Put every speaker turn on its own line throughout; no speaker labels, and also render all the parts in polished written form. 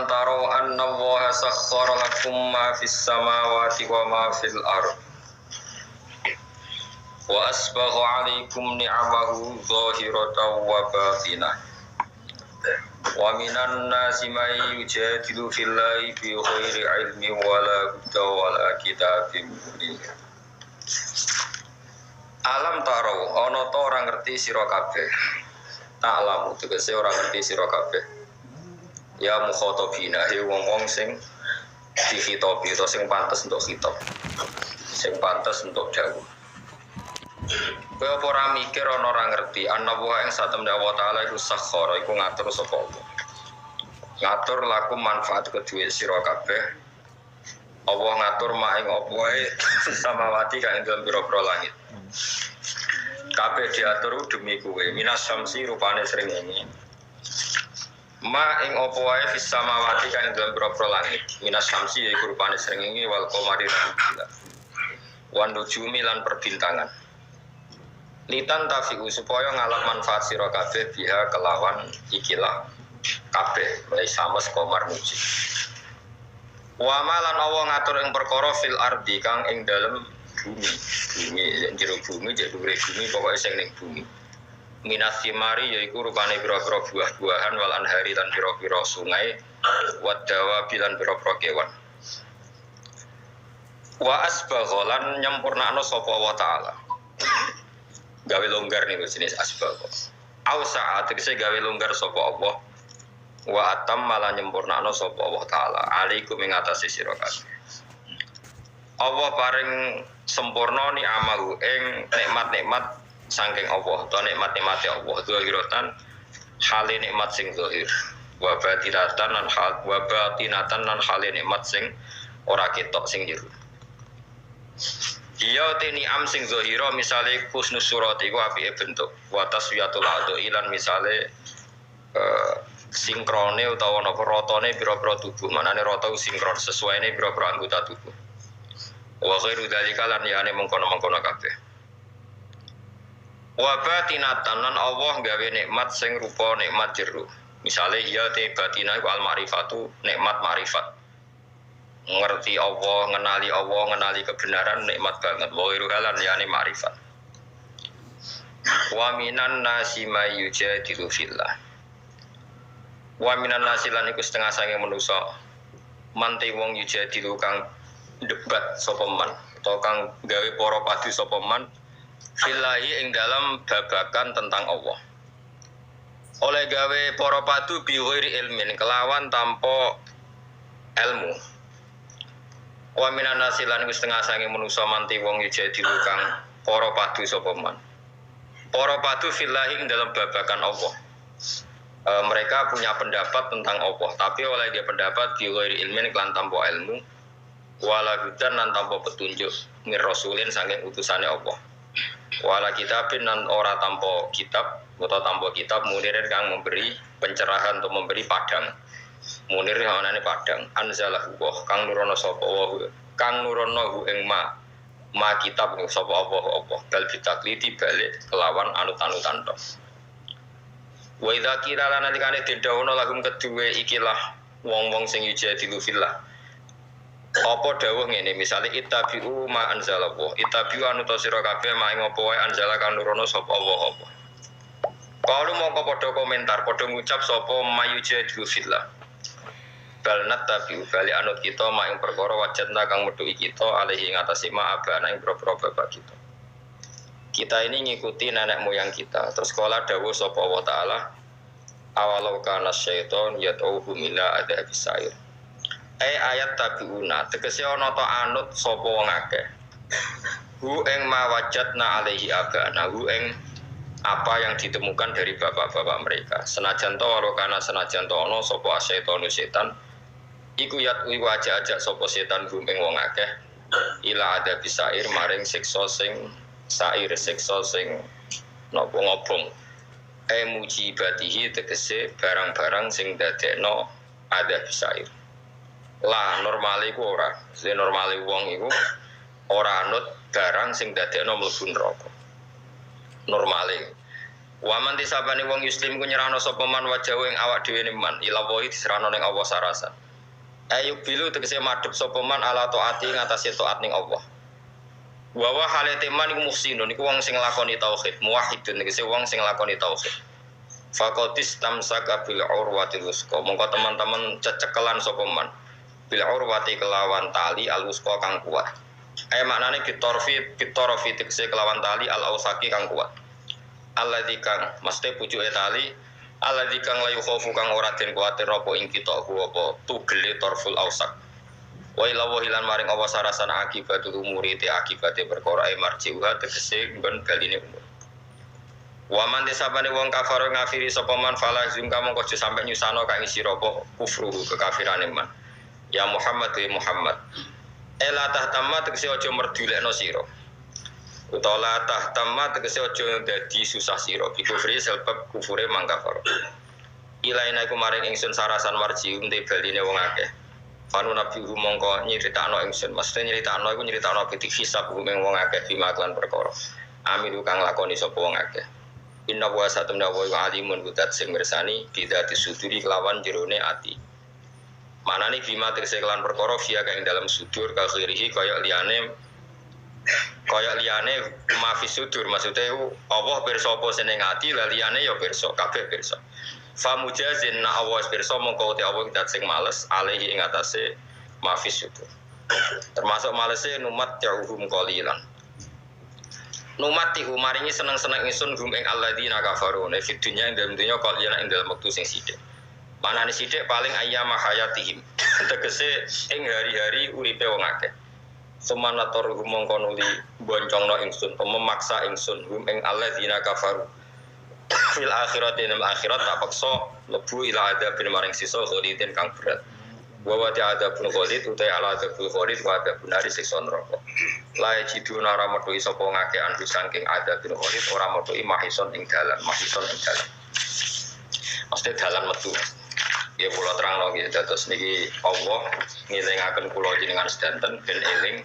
taro anna Allaha sakhkhara lakum ma fis samawati wa ma fil ardh wa asbagha 'alaikum ni'amahu zahiratan wa batinah wa minan nasi may yujadilu fillahi bi ghairi 'ilmin wala huda wala kitabim munir. Alam taro ana ta ora ngerti sira kabeh. Ta'lamu tegese ora ngerti sira kabeh. Ya mukhatabina he wong-wong sing dikhitabi utawa sing pantes untuk khitab. Sing pantes untuk dawuh. Kowe apa ora mikir ana ora ngerti ana wa ing satemene Allah taala iku sakhara iku ngatur sapa Allah. Ngatur laku manfaat kedue sira kabeh. Allah ngatur mak ing apa wae samawati kang ing pira-pira langit. Kabeh diatur demi kowe. Minas samsi rupane srengenge. Ma ing apa wae fis samawati kang ing pira-pira langit. Minas samsi iku rupane srengenge wal qamari bulan. Wan nujumi lan perbintangan. Litan tafi'u supaya ngalap manfaat sira kabeh biha kelawan ikilah kabeh mulai sames komar muji. Wa malan Allah ngatur ing perkara fil ardi kang ing dalem bumi. Bumi jero bumi jek dhuwure bumi pokoke sing ning bumi. Minas simari yaiku rupane pira-pira buah-buahan wal anhari lan pira-pira sungai wadawa bilan pira-pira kewan. Wa asbaghalan nyempurnakno sapa Allah taala. Gawe longgar nih jenis asbab. Ausa tegese gawe longgar sapa Allah. Wa atam malah nyempurnakno sapa Allah taala. Alaikum ing atase sira kabeh. Allah paring sempurna ni amalu ing nikmat-nikmat saking Allah. To nikmat-nikmate Allah zahiratan hale nikmat sing zahir. Wa batinatan lan hale nikmat sing ora ketok sing jero. Iya tini am sing zahira misale husnus surat iku apike bentuk wa taswiyatul adhi lan misale sinkrone utawa napa ratane pira-pira tubuh manane rata sinkron sesuaine pira-pira anggota tubuh wa ghairu dzalika lan yane mengkono-mengkono kabeh wa batinatan lan Allah gawe nikmat sing rupa nikmat jero misale iya te batina iku al ma'rifatu nikmat ma'rifat ngerti Allah, ngenali kebenaran nikmat banget. Wa ghairu halan yani ma'rifat. Wa minan nasi may yujadilu fillah. Wa minan nasi lan iku setengah sange manusa. Mante wong yujadilu kang debat sapa man utawa kang gawe para padu sapa man fillahi ing dalam babakan tentang Allah. Oleh gawe para padu bi ghairi ilmin kelawan tanpa ilmu. Wa minan nasi lan iku setengah sange manusa manti wong yujadilu kang para padu sapa man. Para padu fillahi ing dalam babakan Allah. Mereka punya pendapat tentang Allah, tapi oleh dia pendapat di ghairi ilmin kelan tanpa ilmu, wala hudan lan tanpa petunjuk mir rasulin saking utusane Allah. Wala kitabin lan ora tanpa kitab, utawa tanpa kitab munirin kang memberi pencerahan atau memberi padang. Munir anane padang anzalahu wa kang nurono sapa wa kang nurono ing ma kitab sapa apa bal bitakliti balik kelawan anut-anutan tok wa idza qila lan nalikane didhawuhna lahum kedue ikilah wong-wong sing yujadilu fillah apa dawuh ngene misale ittabi'u ma anzalallahu ittabi'u anut sira kabeh ma ing apa wae anzala kang nurono sapa apa kalau mongko padha komentar padha ngucap sapa mayujadilu fillah balnat tapi bali anut kita mak ing perkara wajadna kang metuhi kita alaihi ngatasi ma abana ing propro bapak kita. Kita ini ngikuti nenek moyang kita. Terus kala dawuh sapa Allah taala awalau kana syaiton yad'uhum ila adzabis sa'ir. Ayat tabiuna tegese ana ta anut sapa wong akeh. Hu ing ma wajadna alaihi abana hu ing apa yang ditemukan dari bapak-bapak mereka. Senajan to walau kana senajan to ana sapa syaiton setan iku yatwi wajah-ajak sapa setan gumeng wong akeh ila ada bisair maring siksa sing sair siksa sing napa ngobong mujibatihi tegese barang-barang sing dadekno ada bisair lah normale iku ora sing normale wong iku ora anut barang sing dadekno mlebu neraka normale Wa man tisabani wong yuslim ku nyerahno sapa man wajahu ing awak dhewe ne man ila wahi diserahno ning Allah sarasa. Ayo bilu tegese madhep sapa man ala taati ngatasi taat ning Allah. Wa wa halate man iku muhsinun iku wong sing nglakoni tauhid, muwahhidun tegese wong sing nglakoni tauhid. Faqatis tamsaka bil urwatil wusqa. Monggo teman-teman cecekelan sapa man bil urwati kelawan tali al wusqa kang kuat. Maknane bitorofi tegese kelawan tali al ausaki kang kuat. Alladzi kang mesti pucuke tali alladzi kang layu khofu kang ora den kuwatir apa ing kita apa tugele torful ausak. Wa ila wahilan maring Allah sarasana akibatul umuri te akibate perkara marjiuha tegese nggon baline umur. Wa man desabane wong kafir ngafiri sapa man fala zum ka mongko aja sampe nyusano kang isi apa kufru kekafirane man. Ya Muhammad wa Muhammad. Ela tahtamma tegese aja merdulekno sira. Utawa tahtamma tegese aja dadi susah sira. Kufri sebab kufure mangkafar. Ilaina iku maring ingsun sarasan marjium te baline wong akeh. Fanu nabi mongko nyritakno ingsun. Maksudnya nyritakno iku nyritakno ketik hisab umeng wong akeh bimaklan perkara. Amin kang lakoni sapa wong akeh. Inna wa satamna wa alimun kudat sing mirsani tidak disuduri kelawan jerone ati. Manane bima tegese kelan perkara via kang dalam sudur ka khirihi kaya liyane mafi sudur maksudnya Allah pirsa apa seneng ati la liyane ya pirsa kabeh pirsa. Fa mujazin na Allah pirsa mongko te Allah kudat sing males alaihi ing atase mafi sudur. Termasuk malese numat yauhum qalilan. Numati maringi seneng-seneng ingsun hum ing alladzina kafaru ne fid dunya ing dalem dunya qalilan ing dalem wektu sing sithik. Manane sithik paling ayyama hayatihim. Tegese ing hari-hari uripe wong akeh. Sumanator mongko nuli boncongno ingsun, memaksa ingsun hum ing alladzina kafaru. Fil akhirati ing akhirat tak paksa lebu ila adab maring sisa khalidin kang berat. Wa wa ta'adabun khalid utai ala adabul khalid wa adabun nari siksa neraka. La jiduna ora metuhi sapa ngake andu saking adabun khalid ora metuhi mahison ing dalan, Mesti dalan metu. Ya kula terangno nggih dados niki Allah ngelingaken kula jenengan sedanten ben eling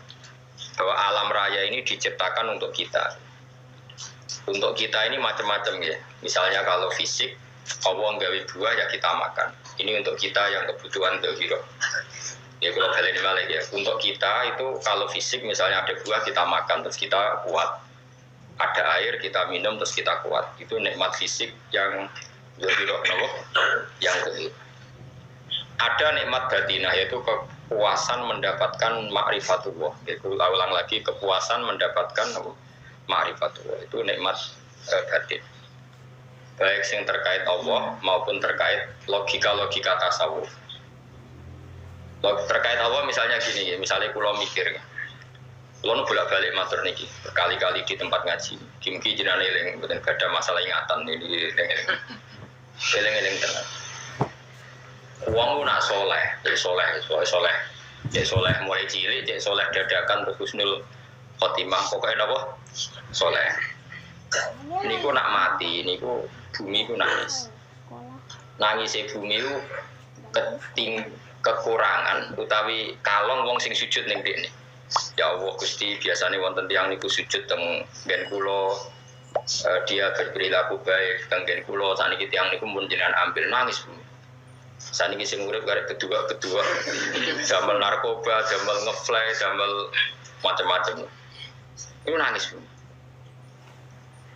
bahwa alam raya ini diciptakan untuk kita. Untuk kita ini macam-macam ya. Misalnya kalau fisik Allah nggawe buah ya kita makan. Ini untuk kita yang kebutuhan dohiro. Ya kalau balik balik ya. Untuk kita itu kalau fisik misalnya ada buah kita makan terus kita kuat. Ada air kita minum terus kita kuat. Itu nikmat fisik yang dohiro nopo yang dohiro. Ada nikmat batinah yaitu kepuasan mendapatkan ma'rifatullah. Yaitu ulang lagi kepuasan mendapatkan ma'rifatullah. Itu nikmat batin. Baik yang terkait Allah maupun terkait logika-logika tasawuf. Terkait Allah misalnya gini ya, misalnya kulo mikir, kulo bolak-balik matur niki berkali-kali di tempat ngaji. Kimki jenengan eling, mboten ada masalah ingatan ini eling tenan. Wong nak soleh, soleh mulai cilik, soleh dadakan terus husnul khotimah pokoknya apa? Soleh. Niku nak mati, niku bumi ku nangis. Nangise bumi ku kekurangan utawi kalong wong sing sujud ning dekne. Ya Allah Gusti, biasane wonten tiyang niku sujud teng nggen kula dia berperilaku baik teng nggen kula saniki tiyang niku mun jenengan ambil nangis bumi. Saniki sing urip karek kedua damel narkoba, damel ngefly, damel macam-macam. Iku nangis bumi.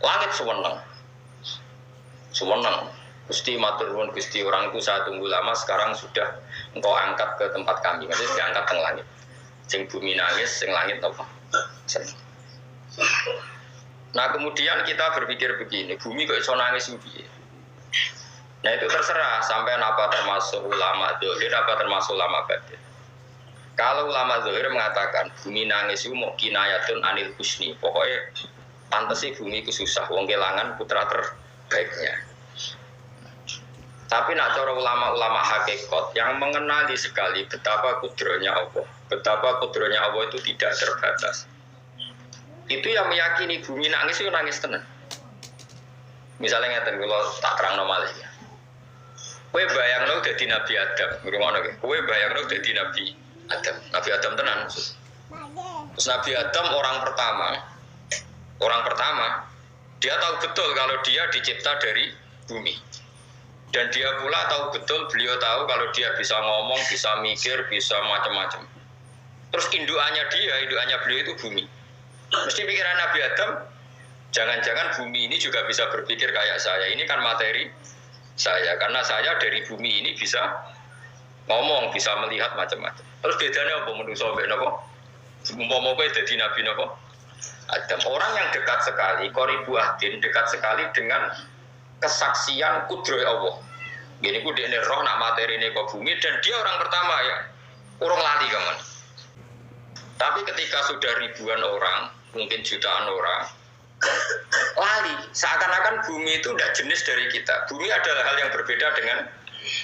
Langit sewenang. Gusti matur nuwun Gusti, orang itu saya tunggu lama sekarang sudah engkau angkat ke tempat kami. Maksudnya diangkat ke langit. Sing bumi nangis, sing langit apa? Nah kemudian kita berpikir begini, bumi kok iso nangis piye? Nah itu terserah sampai apa termasuk ulama dzahir apa termasuk ulama batin. Kalau ulama dzahir mengatakan bumi nangis itu mau kinayatun anil husni. Pokoknya pantes sih bumi itu susah, wong kelangan putra terbaiknya. Tapi nak cara ulama-ulama hakikat yang mengenali sekali betapa kudronya Allah, betapa kudronya Allah itu tidak terbatas. Itu yang meyakini bumi nangis itu nangis tenan. Misalnya ngeten kula tak terangno malih ya. Kowe bayangno dadi Nabi Adam, ngono nggih. Kowe bayangno dadi Nabi Adam. Nabi Adam tenan. Terus Nabi Adam orang pertama Dia tahu betul kalau dia dicipta dari bumi. Dan dia pula tahu betul, beliau tahu kalau dia bisa ngomong, bisa mikir, bisa macam-macam. Terus indukannya beliau itu bumi. Mesti pikiran Nabi Adam, jangan-jangan bumi ini juga bisa berpikir kayak saya. Ini kan materi saya, karena saya dari bumi ini bisa ngomong, bisa melihat macam-macam. Terus bedanya apa menurut sampai nopo? Umpama kowe dadi nabi nopo? Adam, orang yang dekat sekali, qoribu ahdin, dekat sekali dengan kesaksian kudroh Allah. Gini ku dekne roh nak materi ini ke bumi dan dia orang pertama ya, urung lali kaman. Tapi ketika sudah ribuan orang, mungkin jutaan orang, lali. Seakan-akan bumi itu tidak jenis dari kita. Bumi adalah hal yang berbeda dengan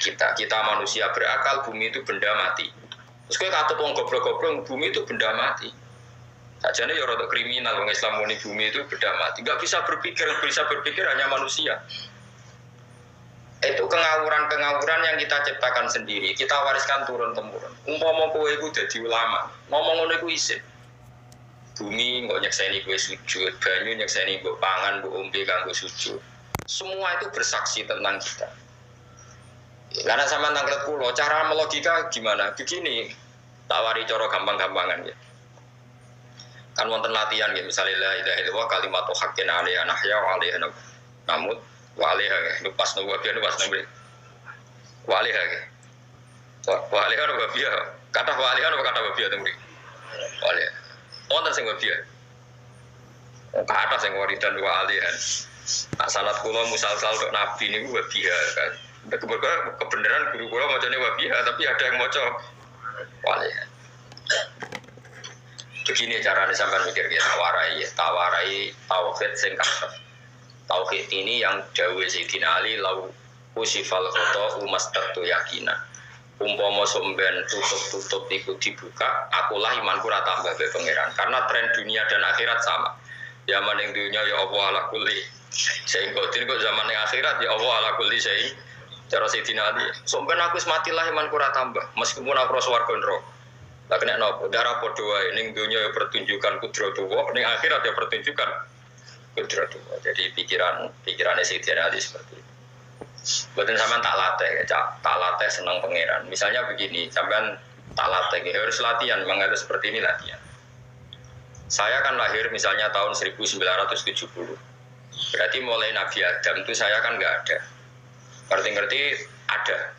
kita. Kita manusia berakal, bumi itu benda mati. Terus kayak kata wong goblok-goblok, bumi itu benda mati. Sajane ya rada kriminal wong Islam muni bumi itu benda mati. Enggak bisa berpikir hanya manusia. Itu kengawuran-kengawuran yang kita ciptakan sendiri, kita wariskan turun-temurun. Umpama kowe iku dadi ulama, ngomong ngono iku isin. Bumi kok nyekseni kowe sujud, banyu nyekseni mbok pangan, mbok ombe kanggo sujud. Semua itu bersaksi tentang kita. Karena sama tanglet pulau, cara melogika gimana? Begini, tawari cara gampang-gampangan ya. Kan wonten latihan ya, misalnya la ilaha illallah kalimatu haqqin 'alaiha nahya wa 'alaiha namut wa 'alaiha ya. Pas nunggu biar pas nunggu. Wa 'alaiha ya. Wa 'alaiha apa biya? Kata wa 'alaiha apa kata biya tunggu. Wa 'alaiha. Wonten sing biya. Kata sing waridan wa 'alaiha. Salat kula musal-sal tok nabi niku biya kan. Kebenaran guru kula macane wa biya tapi ada yang maca wa 'alaiha. Begini caranya sampai mikir ya, tawarai tauhid sing kasep. Tauhid ini yang dawuh Sayyidina Ali lau usifal khoto umastatu yakinan. Umpama somben tutup iku dibuka, akulah imanku ora tambah be pangeran. Karena tren dunia dan akhirat sama. Zaman ning dunia ya Allah ala kulli. Sehingga kok zaman ning akhirat ya Allah ala kulli syai. Cara Sayyidina Ali, somben aku wis matilah imanku ora tambah, meskipun aku ora swarga neraka. Lah kena nopo darah padha wae ning donya ya pertunjukan kudratullah, ning akhirat ya pertunjukan kudratullah. Jadi pikirannya Sayyidina Ali seperti itu. Mboten sampean tak latih senang pangeran. Misalnya begini, sampean tak latih harus latihan, memang harus seperti ini latihan. Saya kan lahir misalnya tahun 1970. Berarti mulai Nabi Adam itu saya kan enggak ada. Ngerti-ngerti ada.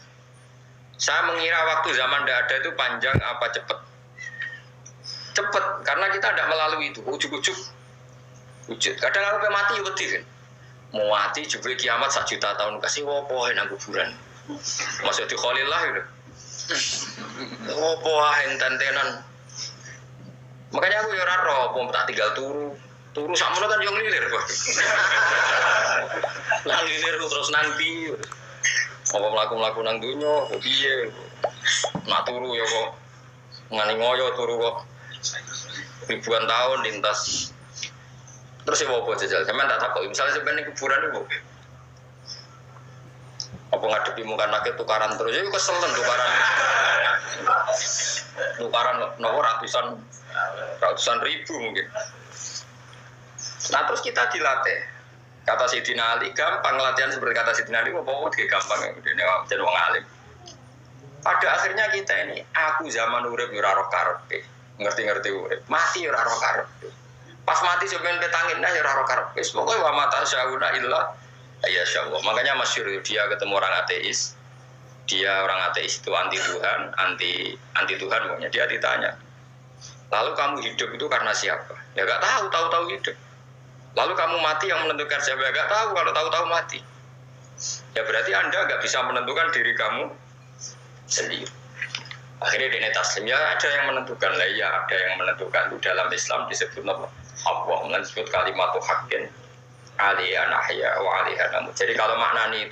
Saya mengira waktu zaman tidak ada itu panjang apa cepat? Cepat, karena kita tidak melalui itu. Ujuk-ujuk. Kadang aku mati wedi kan. Mau mati juga kiamat 1 juta tahun kasih wopo nang kuburan. Masuk di Khalillah itu. Wopo enten-entenan. Makanya aku ya ora roh, tak tinggal turu sakmono kan yo nglilir kok. Lah nglilir terus nanti. Apa mlaku-mlaku nang donya, kok piye? Nak turu ya kok ngani ngoyo turu kok. Ribuan tahun lintas. Terus ya apa jajal? Sampeyan tak takoki, misalnya sampeyan ning kuburan iku. Apa ngadepi muka nakit tukaran terus? Ya keselen tukaran. Tukaran nopo ratusan ribu mungkin. Nah terus kita dilatih. Kata Sayyidina Ali, gampang latihan seperti kata Sayyidina Ali, apa-apa gampang jadi wong alim. Pada akhirnya kita ini, aku zaman urip ora roh karepe, ngerti-ngerti urip, mati ora roh karepe. Pas mati sebenarnya petangin dah ora roh karepe. Pokoknya wa mata syauna illa ya Allah. Makanya masyhur dia ketemu orang ateis. Dia orang ateis itu anti Tuhan, anti Tuhan pokoknya. Dia ditanya, lalu kamu hidup itu karena siapa? Ya enggak tahu hidup. Lalu kamu mati yang menentukan siapa? Enggak tahu, kalau tahu-tahu mati. Ya berarti Anda enggak bisa menentukan diri kamu sendiri. Akhirnya di taslim ya ada yang menentukan lah ya, ada yang menentukan itu dalam Islam disebut apa? Allah disebut kalimat haqqin 'alaiha nahya wa 'alaiha namut. Jadi kalau maknanya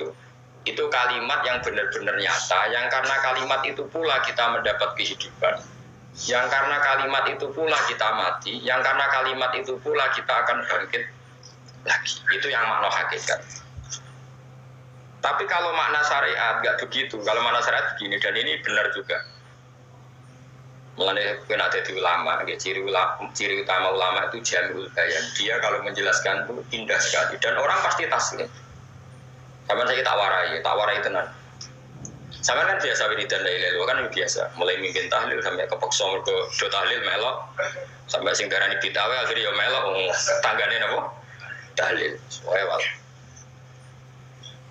itu kalimat yang benar-benar nyata, yang karena kalimat itu pula kita mendapat kehidupan. Yang karena kalimat itu pula kita mati, yang karena kalimat itu pula kita akan bangkit lagi. Itu yang makna hakikat. Tapi kalau makna syariat nggak begitu. Kalau makna syariat begini, dan ini benar juga. Mulane kena dadi ulama, ciri utama ulama itu jamiul bayan. Dia kalau menjelaskan itu indah sekali dan orang pasti taslim. Sampai saya tak warai tenan. Sampai kan biasa wiridan la ilaha illallah kan biasa. Mulai mimpin tahlil sampai kepeksa mergo do tahlil melok. Sampai sing darani bid'ah akhirnya ya melok tanggane napa? Tahlil. Wae wae.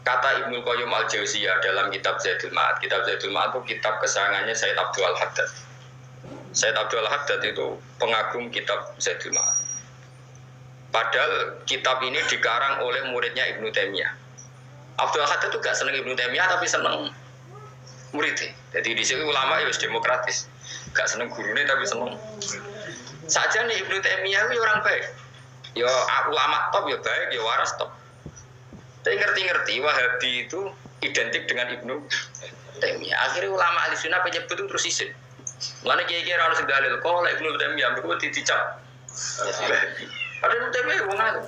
Kata Ibnu Qayyim Al-Jauziyah dalam kitab Zadul Ma'ad. Kitab Zadul Ma'ad itu kitab kesayangannya Sayyid Abdul Al-Haddad. Sayyid Abdul Al-Haddad itu pengagum kitab Zadul Ma'ad. Padahal kitab ini dikarang oleh muridnya Ibnu Taimiyah. Abdul Al-Haddad itu gak seneng Ibnu Taimiyah tapi seneng muridnya. Jadi di sini ulama ya demokratis. Gak seneng gurunya tapi seneng. Saja nih Ibnu Taimiyah itu orang baik. Ya ulama top ya baik, ya waras top. Tapi ngerti-ngerti Wahabi itu identik dengan Ibnu Taimiyah. Akhirnya ulama ahli sunnah penyebut itu terus isin. Mulane kiai-kiai ora sing dalil kok lek Ibnu Taimiyah mergo dicap. Ada Ibnu Taimiyah wong alim.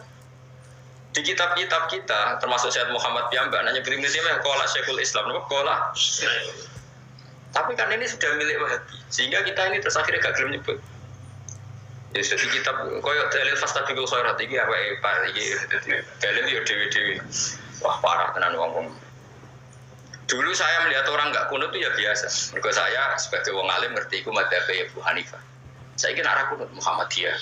Di kitab-kitab kita termasuk Syekh Muhammad Piyambak nanya Ibnu Taimiyah qala Syekhul Islam napa qala. Tapi kan ini sudah milik Wahabi sehingga kita ini terus akhirnya gak gelem nyebut. Ya jadi kitab koyo dalil fastabiqul khairat iki awake Pak iki dalil yo dhewe-dhewe. Wah parah tenan wong-wong. Dulu saya melihat orang enggak kunut itu ya biasa. Mergo saya sebagai wong alim ngerti iku madzhab Abu Hanifah. Saya kira arah kunut Muhammadiyah.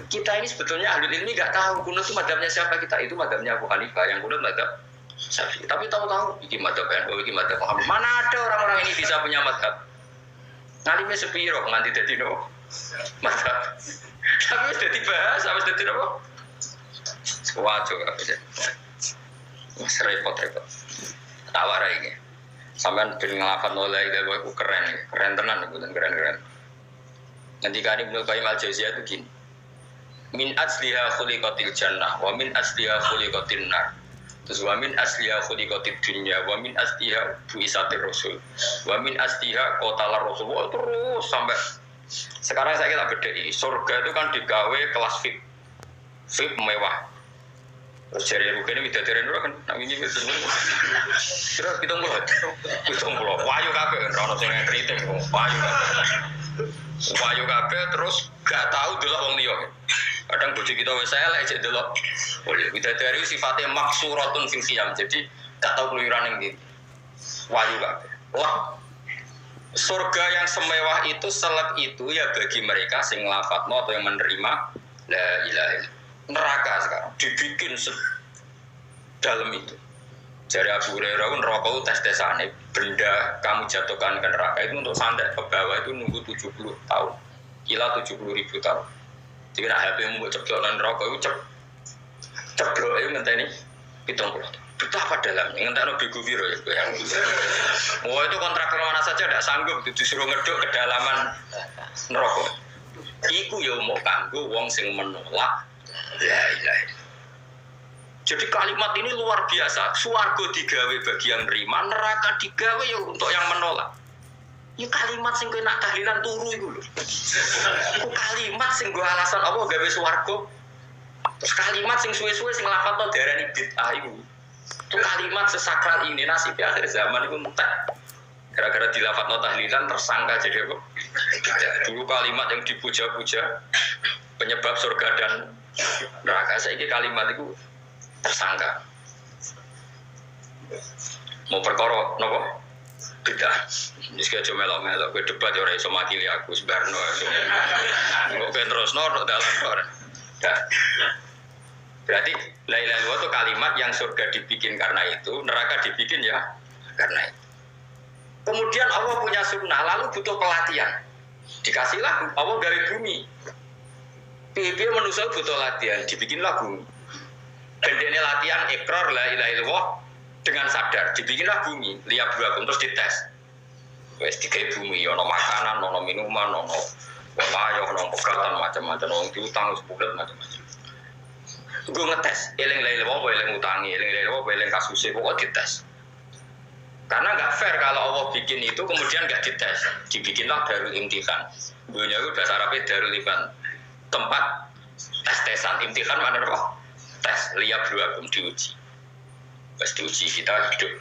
Kita ini sebetulnya ahli ilmi enggak tahu kunut itu madzhabnya siapa, kita itu madzhabnya Abu Hanifah, yang kunut madzhab Syafi'i. Tapi tahu-tahu iki madzhab NU, iki madzhab Muhammad. Mana ada orang-orang ini bisa punya madzhab? Ngalime sepiro nganti dadi no madzhab. Tapi wis dadi bahasa, wis dadi apa? Wajo kabeh. Wis repot-repot. Tak warai iki. Sampeyan ben nglafat la ilaha illallah keren tenan niku keren. Ngendikane Ibnu Qayyim Al-Jauziyah itu gini. Min asliha khuliqatil jannah wa min asliha khuliqatin nar. Terus wa min asliha khuliqatid dunya wa min asliha buisatir rasul. Wa min asliha qatalar rasul. Terus sampai sekarang saya kira bedai. Surga itu kan digawe kelas VIP. VIP mewah. Terus jari rugane widadari kan nak wingi wis kira 70. Wayu kabeh kan ono sing kritik wayu kabeh terus gak tahu delok wong liya. Kadang bojo kita wis elek jek delok. Widadari sifatnya maksuratun fil qiyam. Jadi gak tahu keluyuran ning ndi. Wayu kabeh. Wah. Surga yang semewah itu selek itu ya bagi mereka sing lafadzno atau yang menerima la ilaha illallah. Neraka sekarang dibikin dalam itu. Jari Abu Hurairah neraka itu tes-tesane benda kamu jatuhkan ke neraka itu untuk sandak ke bawah itu nunggu 70 tahun. Kila 70.000 tahun. Jadi nak HP mu ceblok nang neraka itu ceblok itu ngenteni 70 tahun. Betapa dalamnya ngenteni bego piro ya yang. Oh itu kontraktor mana saja tidak sanggup disuruh ngeduk kedalaman neraka. Iku ya mau kanggo wong sing menolak la ilaha illallah. Jadi kalimat ini luar biasa. Swarga digawe bagi yang nerima, neraka digawe ya untuk yang menolak. Ya kalimat sing kowe nak tahlilan turu iku lho. Iku kalimat sing go alasan apa gawe swarga. Terus kalimat sing suwe-suwe sing lafadzno darani bid'ah iku. Itu kalimat sesakral ini nasib akhir zaman iku entek. Gara-gara dilafadzno tahlilan tersangka jadi apa? Dulu kalimat yang dipuja-puja penyebab surga dan neraka, saiki kalimat itu tersangka. Mau perkara napa? Beda. Wis aja melok-melok kowe debat ya ora iso makili aku sebarno. Kok ben terusno dalam ora. Berarti la ilaha illallah itu kalimat yang surga dibikin karena itu, neraka dibikin ya karena itu. Kemudian Allah punya sunnah, lalu butuh pelatihan. Dikasihlah Allah gawe bumi. Piye manusia butuh latihan, dibikinlah bumi. Dan ini latihan ikrar la ilaha illallah dengan sadar, dibikinlah bumi, lihat buakum terus dites. Wes digawe bumi, ono makanan, ono minuman, ono wayah, ono pegatan macam-macam, ono diutang sebulan macam-macam. Gue ngetes, eling la ilaha illallah, eling utangi, eling la ilaha illallah, eling kasusnya, pokoknya dites. Karena nggak fair kalau Allah bikin itu kemudian nggak dites, dibikinlah darul imtihan. Dunia itu bahasa Arabnya darul imtihan. Tempat tes-tesan imtihan mana apa? Tes liab luakum diuji. Pas diuji kita hidup.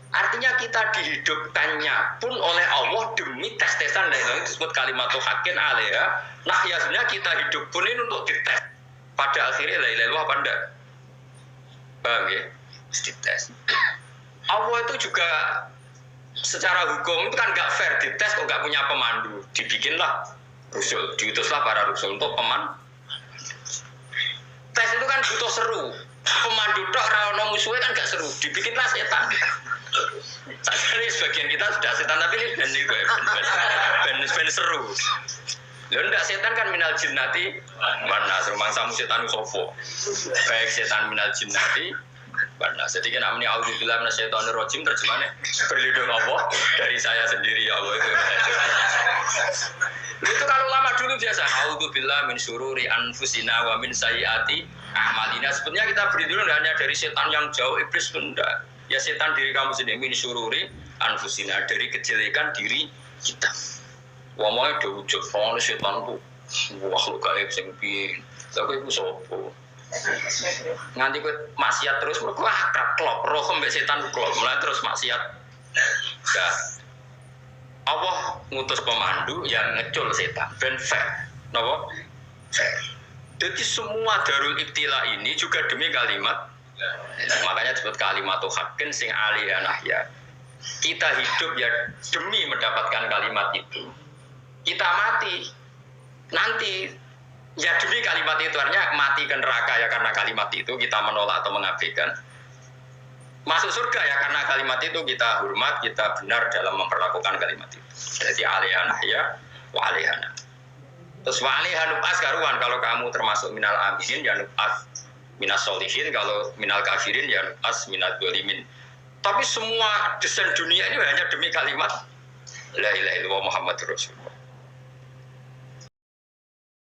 Artinya kita dihidupkannya pun oleh Allah demi tes-tesan, dan itu disebut kalimatul haqqin alaiha. Nah ya sebenarnya kita hidup pun ini untuk dites. Pada akhirnya la ilaha illallah apa enggak? Paham ya? Terus dites. Allah itu juga secara hukum itu kan nggak fair, dites kok nggak punya pemandu. Dibikinlah rusul, diutuslah para rusul untuk pemandu. Tes itu kan butuh seru. Pemandu tok ora ono musuhe kan gak seru. Dibikinlah setan. Sakjane sebagian kita sudah setan, tapi ini ben seru. Lho ndak, setan kan minal jinnati wan nas, rumangsamu setan sofo. Baik setan minal jinnati wan nas. Jadi kan amni auzubillahi minasyaitonir rajim, terjemahnya berlindung Allah dari saya sendiri, ya Allah itu. Itu kalau lama dulu biasa auzubillahi min syururi anfusina wa min sayyiati a'malina. Sebenarnya kita berlindung hanya dari setan yang jauh, iblis pun enggak. Ya setan diri kamu sendiri, min syururi anfusina, dari kejelekan diri kita. Wamai do ujug ono setan ku wah lu gaib sing piye. Tapi iku sapa? Nganti kowe maksiat terus mergo akrab klop, roh mbek setan klop, mulai terus maksiat. Ya. Allah ngutus pemandu yang ngecul setan ben fair. Napa? Fair. Jadi semua darul ibtila ini juga demi kalimat. Makanya disebut kalimatul haqqin sing aliyah nahya. Kita hidup ya demi mendapatkan kalimat itu. Kita mati nanti ya demi kalimat itu, artinya mati ke neraka ya karena kalimat itu kita menolak atau mengabaikan. Masuk surga ya karena kalimat itu kita hormat, kita benar dalam memperlakukan kalimat itu. Jadi aliyah nahya wa aliyah. Terus wa aliyah nub'as karuan, kalau kamu termasuk minal aminin ya nub'as minas solihin, kalau minal kafirin ya nub'as minal dzalimin. Tapi semua desain dunia ini hanya demi kalimat la ilaha illallah Muhammadur Rasul.